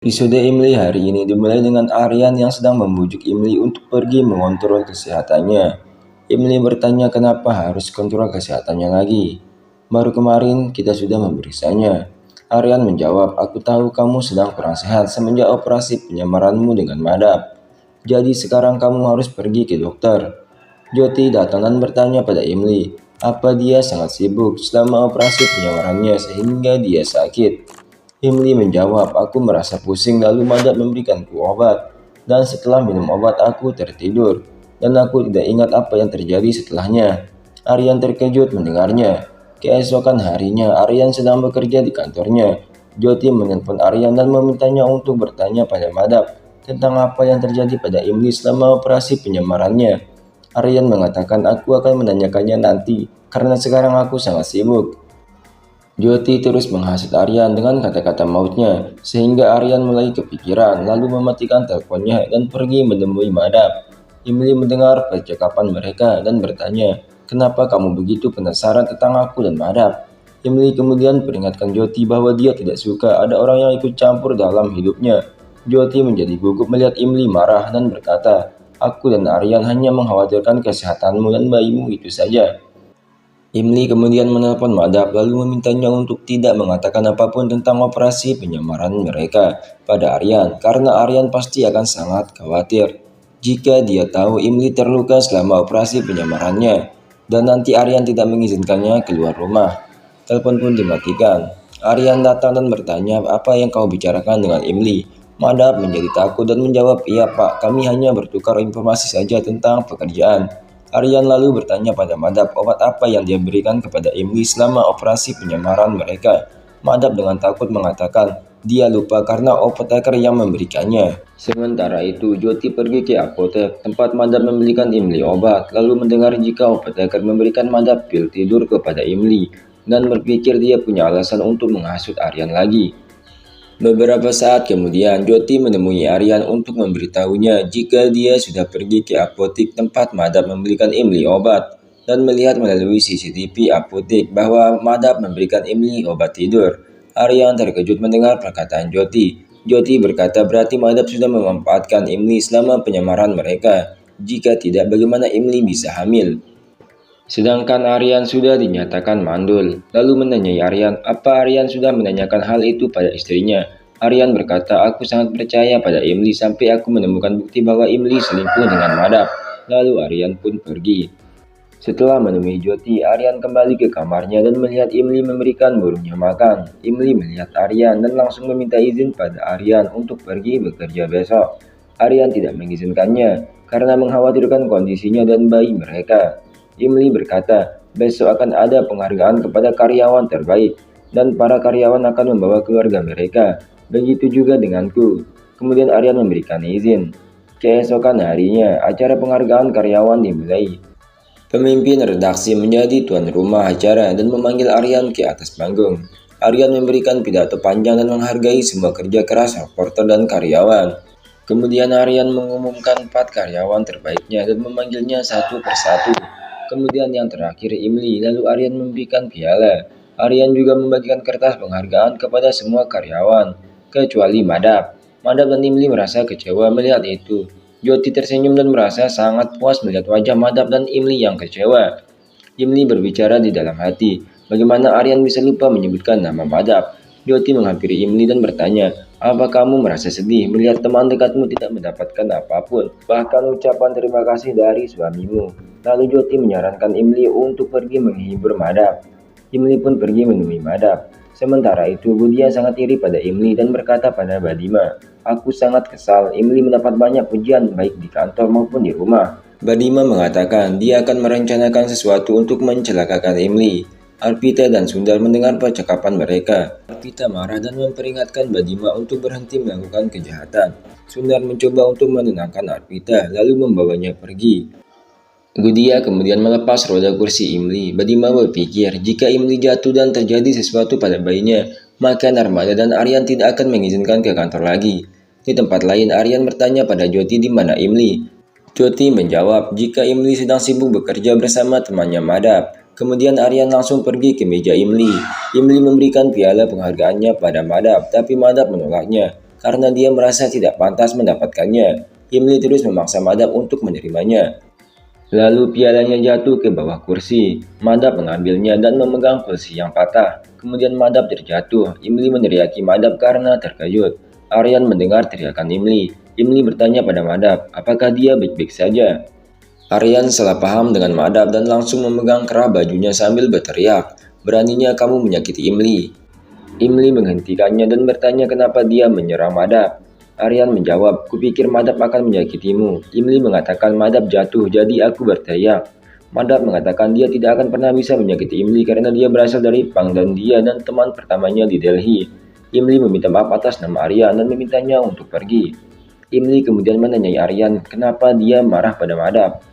Episode Imli hari ini dimulai dengan Aryan yang sedang membujuk Imli untuk pergi mengontrol kesehatannya. Imli bertanya kenapa harus kontrol kesehatannya lagi. Baru kemarin kita sudah memeriksanya. Aryan menjawab, aku tahu kamu sedang kurang sehat semenjak operasi penyamaranmu dengan Madap. Jadi sekarang kamu harus pergi ke dokter. Joti datang dan bertanya pada Imli, apa dia sangat sibuk selama operasi penyamarannya sehingga dia sakit. Imli menjawab, aku merasa pusing lalu Madap memberikanku obat. Dan setelah minum obat aku tertidur. Dan aku tidak ingat apa yang terjadi setelahnya. Aryan terkejut mendengarnya. Keesokan harinya Aryan sedang bekerja di kantornya. Joti menelpon Aryan dan memintanya untuk bertanya pada Madap tentang apa yang terjadi pada Imli selama operasi penyamarannya. Aryan mengatakan aku akan menanyakannya nanti karena sekarang aku sangat sibuk. Joti terus menghasut Aryan dengan kata-kata mautnya, sehingga Aryan mulai kepikiran, lalu mematikan teleponnya dan pergi menemui Madap. Imli mendengar percakapan mereka dan bertanya, kenapa kamu begitu penasaran tentang aku dan Madap? Imli kemudian peringatkan Joti bahwa dia tidak suka ada orang yang ikut campur dalam hidupnya. Joti menjadi gugup melihat Imli marah dan berkata, aku dan Aryan hanya mengkhawatirkan kesehatanmu dan bayimu itu saja. Imli kemudian menelpon Madap lalu memintanya untuk tidak mengatakan apapun tentang operasi penyamaran mereka pada Aryan karena Aryan pasti akan sangat khawatir jika dia tahu Imli terluka selama operasi penyamarannya dan nanti Aryan tidak mengizinkannya keluar rumah. Telepon pun dimatikan. Aryan datang dan bertanya apa yang kau bicarakan dengan Imli. Madap menjadi takut dan menjawab, iya pak, kami hanya bertukar informasi saja tentang pekerjaan. Aryan lalu bertanya pada Madap obat apa yang dia berikan kepada Imli selama operasi penyamaran mereka. Madap dengan takut mengatakan dia lupa karena apoteker yang memberikannya. Sementara itu, Joti pergi ke apotek tempat Madap membelikan Imli obat, lalu mendengar jika apoteker memberikan Madap pil tidur kepada Imli, dan berpikir dia punya alasan untuk menghasut Aryan lagi. Beberapa saat kemudian, Joti menemui Aryan untuk memberitahunya jika dia sudah pergi ke apotek tempat Madap memberikan Imli obat dan melihat melalui CCTV apotek bahwa Madap memberikan Imli obat tidur. Aryan terkejut mendengar perkataan Joti. Joti berkata berarti Madap sudah memanfaatkan Imli selama penyamaran mereka. Jika tidak, bagaimana Imli bisa hamil? Sedangkan Aryan sudah dinyatakan mandul. Lalu menanyai Aryan, apa Aryan sudah menanyakan hal itu pada istrinya? Aryan berkata, aku sangat percaya pada Imli sampai aku menemukan bukti bahwa Imli selingkuh dengan Madap. Lalu Aryan pun pergi. Setelah menemui Joti, Aryan kembali ke kamarnya dan melihat Imli memberikan burungnya makan. Imli melihat Aryan dan langsung meminta izin pada Aryan untuk pergi bekerja besok. Aryan tidak mengizinkannya karena mengkhawatirkan kondisinya dan bayi mereka. Imli berkata, besok akan ada penghargaan kepada karyawan terbaik dan para karyawan akan membawa keluarga mereka. Begitu juga denganku. Kemudian Aryan memberikan izin. Keesokan harinya, acara penghargaan karyawan dimulai. Pemimpin redaksi menjadi tuan rumah acara dan memanggil Aryan ke atas panggung. Aryan memberikan pidato panjang dan menghargai semua kerja keras reporter dan karyawan. Kemudian Aryan mengumumkan 4 karyawan terbaiknya dan memanggilnya satu persatu. Kemudian yang terakhir Imli, lalu Aryan memberikan piala. Aryan juga membagikan kertas penghargaan kepada semua karyawan, kecuali Madap. Madap dan Imli merasa kecewa melihat itu. Joti tersenyum dan merasa sangat puas melihat wajah Madap dan Imli yang kecewa. Imli berbicara di dalam hati, bagaimana Aryan bisa lupa menyebutkan nama Madap. Joti menghampiri Imli dan bertanya, apa kamu merasa sedih melihat teman dekatmu tidak mendapatkan apapun, bahkan ucapan terima kasih dari suamimu? Lalu Joti menyarankan Imli untuk pergi menghibur Madap. Imli pun pergi menemui Madap. Sementara itu, Budia sangat iri pada Imli dan berkata pada Badima, aku sangat kesal, Imli mendapat banyak pujian baik di kantor maupun di rumah. Badima mengatakan dia akan merencanakan sesuatu untuk mencelakakan Imli. Arpita dan Sundar mendengar percakapan mereka. Arpita marah dan memperingatkan Badima untuk berhenti melakukan kejahatan. Sundar mencoba untuk menenangkan Arpita, lalu membawanya pergi. Budia kemudian melepas roda kursi Imli. Badima berpikir, jika Imli jatuh dan terjadi sesuatu pada bayinya, maka Narmada dan Aryan tidak akan mengizinkan ke kantor lagi. Di tempat lain, Aryan bertanya pada Joti di mana Imli. Joti menjawab, jika Imli sedang sibuk bekerja bersama temannya Madap. Kemudian Aryan langsung pergi ke meja Imli. Imli memberikan piala penghargaannya pada Madap, tapi Madap menolaknya karena dia merasa tidak pantas mendapatkannya. Imli terus memaksa Madap untuk menerimanya. Lalu pialanya jatuh ke bawah kursi. Madap mengambilnya dan memegang kursi yang patah. Kemudian Madap terjatuh. Imli meneriaki Madap karena terkejut. Aryan mendengar teriakan Imli. Imli bertanya pada Madap, apakah dia baik-baik saja? Aryan salah paham dengan Madap dan langsung memegang kerah bajunya sambil berteriak, beraninya kamu menyakiti Imli. Imli menghentikannya dan bertanya kenapa dia menyerang Madap. Aryan menjawab, kupikir Madap akan menyakitimu. Imli mengatakan Madap jatuh, jadi aku berteriak. Madap mengatakan dia tidak akan pernah bisa menyakiti Imli karena dia berasal dari Pang dan dia dan teman pertamanya di Delhi. Imli meminta maaf atas nama Aryan dan memintanya untuk pergi. Imli kemudian menanyai Aryan kenapa dia marah pada Madap.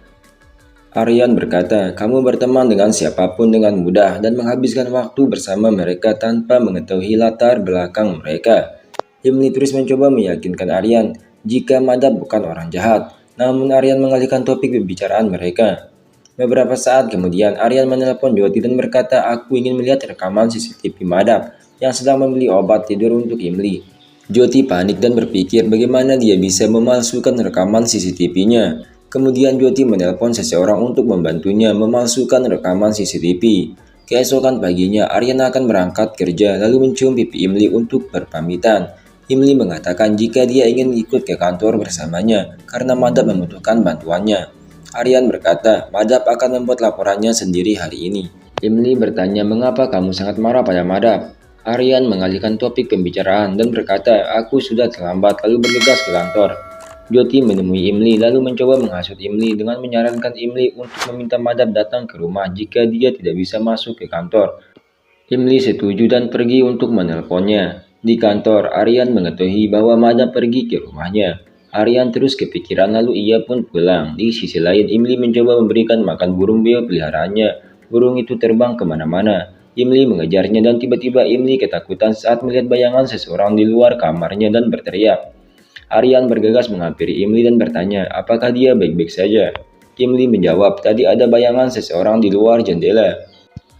Aryan berkata, kamu berteman dengan siapapun dengan mudah dan menghabiskan waktu bersama mereka tanpa mengetahui latar belakang mereka. Imli terus mencoba meyakinkan Aryan jika Madap bukan orang jahat, namun Aryan mengalihkan topik pembicaraan mereka. Beberapa saat kemudian, Aryan menelpon Jyoti dan berkata, aku ingin melihat rekaman CCTV Madap yang sedang membeli obat tidur untuk Imli. Jyoti panik dan berpikir bagaimana dia bisa memalsukan rekaman CCTV-nya. Kemudian Jyoti menelpon seseorang untuk membantunya memalsukan rekaman CCTV. Keesokan paginya, Aryan akan berangkat kerja lalu mencium pipi Imli untuk berpamitan. Imli mengatakan jika dia ingin ikut ke kantor bersamanya karena Madap membutuhkan bantuannya. Aryan berkata, Madap akan membuat laporannya sendiri hari ini. Imli bertanya mengapa kamu sangat marah pada Madap. Aryan mengalihkan topik pembicaraan dan berkata, aku sudah terlambat lalu bergegas ke kantor. Jyoti menemui Imli lalu mencoba menghasut Imli dengan menyarankan Imli untuk meminta Madap datang ke rumah jika dia tidak bisa masuk ke kantor. Imli setuju dan pergi untuk menelponnya. Di kantor, Aryan mengetahui bahwa Madap pergi ke rumahnya. Aryan terus kepikiran lalu ia pun pulang. Di sisi lain, Imli mencoba memberikan makan burung beo peliharaannya. Burung itu terbang kemana-mana. Imli mengejarnya dan tiba-tiba Imli ketakutan saat melihat bayangan seseorang di luar kamarnya dan berteriak. Aryan bergegas menghampiri Imli dan bertanya, apakah dia baik-baik saja? Imli menjawab, tadi ada bayangan seseorang di luar jendela.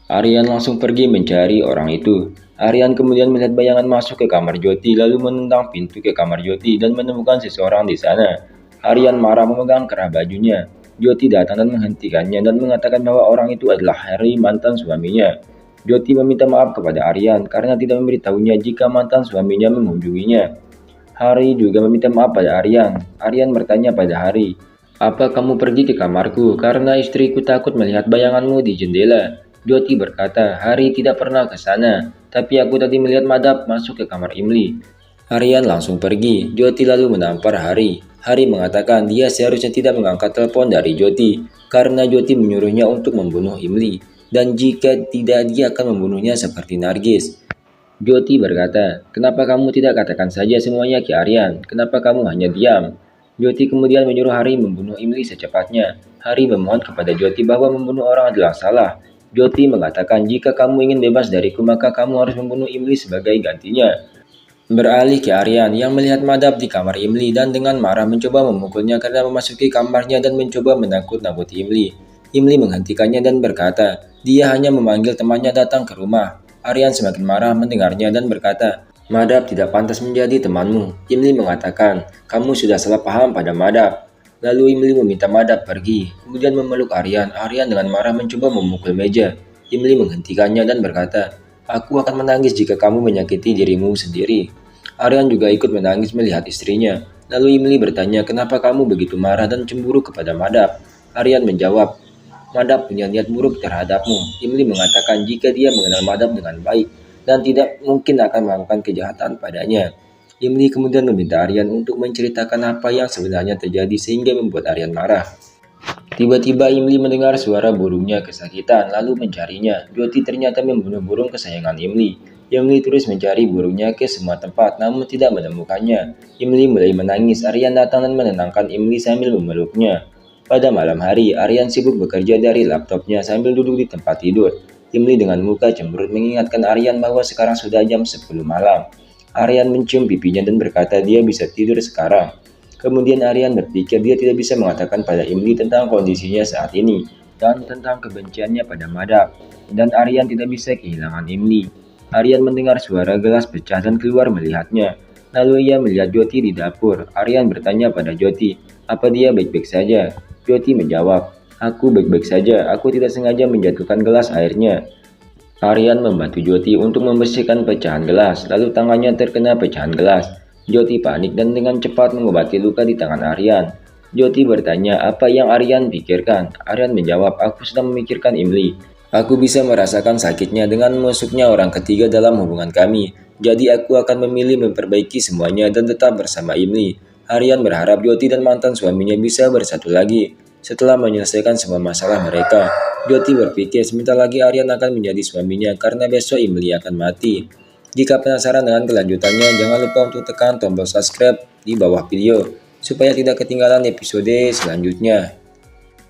Aryan langsung pergi mencari orang itu. Aryan kemudian melihat bayangan masuk ke kamar Jyoti lalu menendang pintu ke kamar Jyoti dan menemukan seseorang di sana. Aryan marah memegang kerah bajunya. Jyoti datang dan menghentikannya dan mengatakan bahwa orang itu adalah Harry, mantan suaminya. Jyoti meminta maaf kepada Aryan karena tidak memberitahunya jika mantan suaminya mengunjunginya. Hari juga meminta maaf pada Aryan. Aryan bertanya pada Hari, apa kamu pergi ke kamarku karena istriku takut melihat bayanganmu di jendela? Jyoti berkata, Hari tidak pernah ke sana, tapi aku tadi melihat Madap masuk ke kamar Imli. Aryan langsung pergi. Jyoti lalu menampar Hari. Hari mengatakan dia seharusnya tidak mengangkat telepon dari Jyoti karena Jyoti menyuruhnya untuk membunuh Imli. Dan jika tidak dia akan membunuhnya seperti Nargis. Jyoti berkata, kenapa kamu tidak katakan saja semuanya ke Aryan? Kenapa kamu hanya diam? Jyoti kemudian menyuruh Hari membunuh Imli secepatnya. Hari memohon kepada Jyoti bahwa membunuh orang adalah salah. Jyoti mengatakan, jika kamu ingin bebas dariku maka kamu harus membunuh Imli sebagai gantinya. Beralih ke Aryan yang melihat Madap di kamar Imli dan dengan marah mencoba memukulnya karena memasuki kamarnya dan mencoba menakut-nakuti Imli. Imli menghentikannya dan berkata, dia hanya memanggil temannya datang ke rumah. Aryan semakin marah mendengarnya dan berkata, Madap tidak pantas menjadi temanmu. Imli mengatakan, kamu sudah salah paham pada Madap. Lalu Imli meminta Madap pergi, kemudian memeluk Aryan. Aryan dengan marah mencoba memukul meja. Imli menghentikannya dan berkata, aku akan menangis jika kamu menyakiti dirimu sendiri. Aryan juga ikut menangis melihat istrinya. Lalu Imli bertanya, kenapa kamu begitu marah dan cemburu kepada Madap? Aryan menjawab, Madap punya niat buruk terhadapmu. Imli mengatakan jika dia mengenal Madap dengan baik dan tidak mungkin akan melakukan kejahatan padanya. Imli kemudian meminta Aryan untuk menceritakan apa yang sebenarnya terjadi sehingga membuat Aryan marah. Tiba-tiba Imli mendengar suara burungnya kesakitan lalu mencarinya. Jyoti ternyata membunuh burung kesayangan Imli. Imli terus mencari burungnya ke semua tempat namun tidak menemukannya. Imli mulai menangis. Aryan datang dan menenangkan Imli sambil memeluknya. Pada malam hari, Aryan sibuk bekerja dari laptopnya sambil duduk di tempat tidur. Imli dengan muka cemberut mengingatkan Aryan bahwa sekarang sudah jam 10 malam. Aryan mencium pipinya dan berkata dia bisa tidur sekarang. Kemudian Aryan berpikir dia tidak bisa mengatakan pada Imli tentang kondisinya saat ini dan tentang kebenciannya pada Madap. Dan Aryan tidak bisa kehilangan Imli. Aryan mendengar suara gelas pecah dan keluar melihatnya. Lalu ia melihat Joti di dapur. Aryan bertanya pada Joti, apa dia baik-baik saja? Joti menjawab, aku baik-baik saja, aku tidak sengaja menjatuhkan gelas airnya. Aryan membantu Joti untuk membersihkan pecahan gelas, lalu tangannya terkena pecahan gelas. Joti panik dan dengan cepat mengobati luka di tangan Aryan. Joti bertanya apa yang Aryan pikirkan. Aryan menjawab, aku sedang memikirkan Imli. Aku bisa merasakan sakitnya dengan masuknya orang ketiga dalam hubungan kami. Jadi aku akan memilih memperbaiki semuanya dan tetap bersama Imli. Aryan berharap Joti dan mantan suaminya bisa bersatu lagi setelah menyelesaikan semua masalah mereka. Joti berpikir sebentar lagi Aryan akan menjadi suaminya karena besok Imli akan mati. Jika penasaran dengan kelanjutannya, jangan lupa untuk tekan tombol subscribe di bawah video supaya tidak ketinggalan episode selanjutnya.